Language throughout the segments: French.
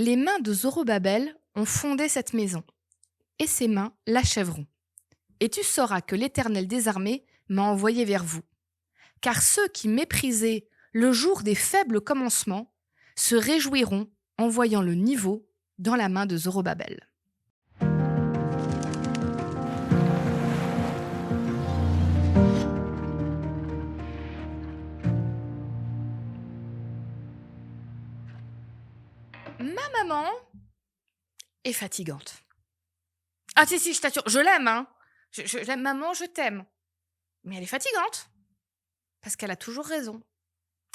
Les mains de Zorobabel ont fondé cette maison, et ses mains l'achèveront. Et tu sauras que l'Éternel des armées m'a envoyé vers vous. Car ceux qui méprisaient le jour des faibles commencements se réjouiront en voyant le niveau dans la main de Zorobabel. Ma maman est fatigante. Ah si, je t'assure, je l'aime, hein. Je l'aime, maman, je t'aime. Mais elle est fatigante, parce qu'elle a toujours raison,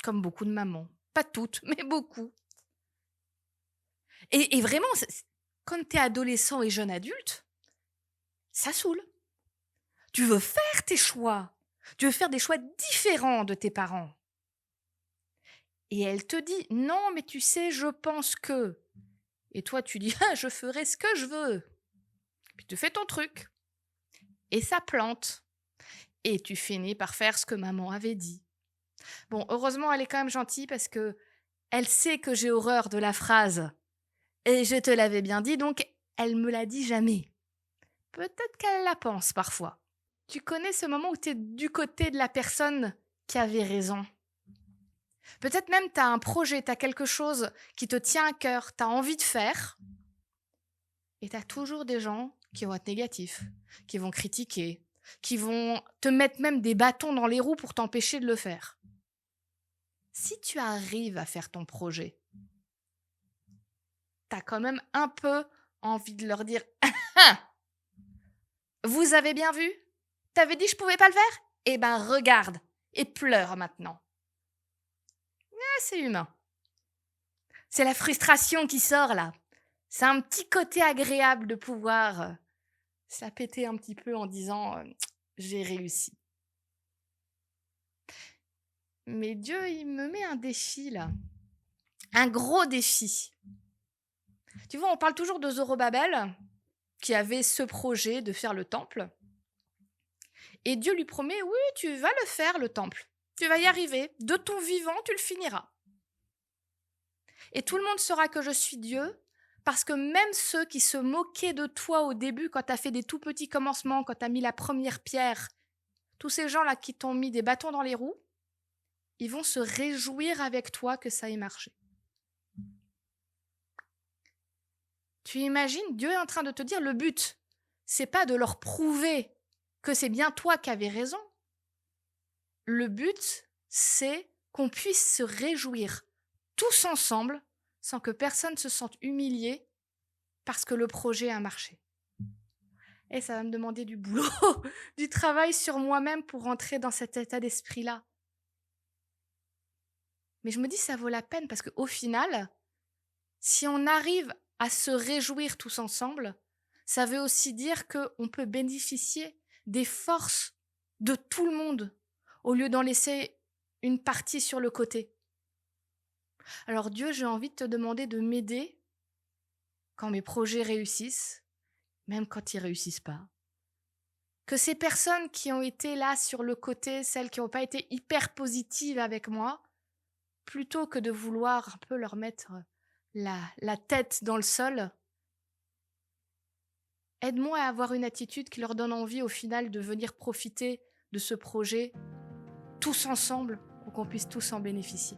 comme beaucoup de mamans. Pas toutes, mais beaucoup. Et vraiment, quand tu es adolescent et jeune adulte, ça saoule. Tu veux faire tes choix. Tu veux faire des choix différents de tes parents. Et elle te dit, non, mais tu sais, je pense que. Et toi, tu dis, ah, je ferai ce que je veux. Puis tu fais ton truc. Et ça plante. Et tu finis par faire ce que maman avait dit. Bon, heureusement, elle est quand même gentille parce que elle sait que j'ai horreur de la phrase «Et je te l'avais bien dit», donc elle me l'a dit jamais. Peut-être qu'elle la pense parfois. Tu connais ce moment où tu es du côté de la personne qui avait raison? Peut-être même tu as un projet, tu as quelque chose qui te tient à cœur, tu as envie de faire, et tu as toujours des gens qui vont être négatifs, qui vont critiquer, qui vont te mettre même des bâtons dans les roues pour t'empêcher de le faire. Si tu arrives à faire ton projet, tu as quand même un peu envie de leur dire «Ah, vous avez bien vu? T'avais dit que je pouvais pas le faire? Eh ben regarde et pleure maintenant». Ah, c'est humain. C'est la frustration qui sort là. C'est un petit côté agréable de pouvoir se la péter un petit peu en disant j'ai réussi. Mais Dieu, il me met un défi là. Un gros défi. Tu vois, on parle toujours de Zorobabel, qui avait ce projet de faire le temple. Et Dieu lui promet, oui, tu vas le faire, le temple. Tu vas y arriver. De ton vivant, tu le finiras. Et tout le monde saura que je suis Dieu, parce que même ceux qui se moquaient de toi au début, quand tu as fait des tout petits commencements, quand tu as mis la première pierre, tous ces gens-là qui t'ont mis des bâtons dans les roues, ils vont se réjouir avec toi que ça ait marché. Tu imagines, Dieu est en train de te dire, le but, c'est pas de leur prouver que c'est bien toi qui avais raison. Le but, c'est qu'on puisse se réjouir tous ensemble sans que personne se sente humilié parce que le projet a marché. Et ça va me demander du boulot, du travail sur moi-même pour rentrer dans cet état d'esprit-là. Mais je me dis, ça vaut la peine parce qu'au final, si on arrive à se réjouir tous ensemble, ça veut aussi dire qu'on peut bénéficier des forces de tout le monde au lieu d'en laisser une partie sur le côté. Alors Dieu, j'ai envie de te demander de m'aider quand mes projets réussissent, même quand ils réussissent pas. Que ces personnes qui ont été là sur le côté, celles qui n'ont pas été hyper positives avec moi, plutôt que de vouloir un peu leur mettre la tête dans le sol, aide-moi à avoir une attitude qui leur donne envie au final de venir profiter de ce projet tous ensemble pour qu'on puisse tous en bénéficier.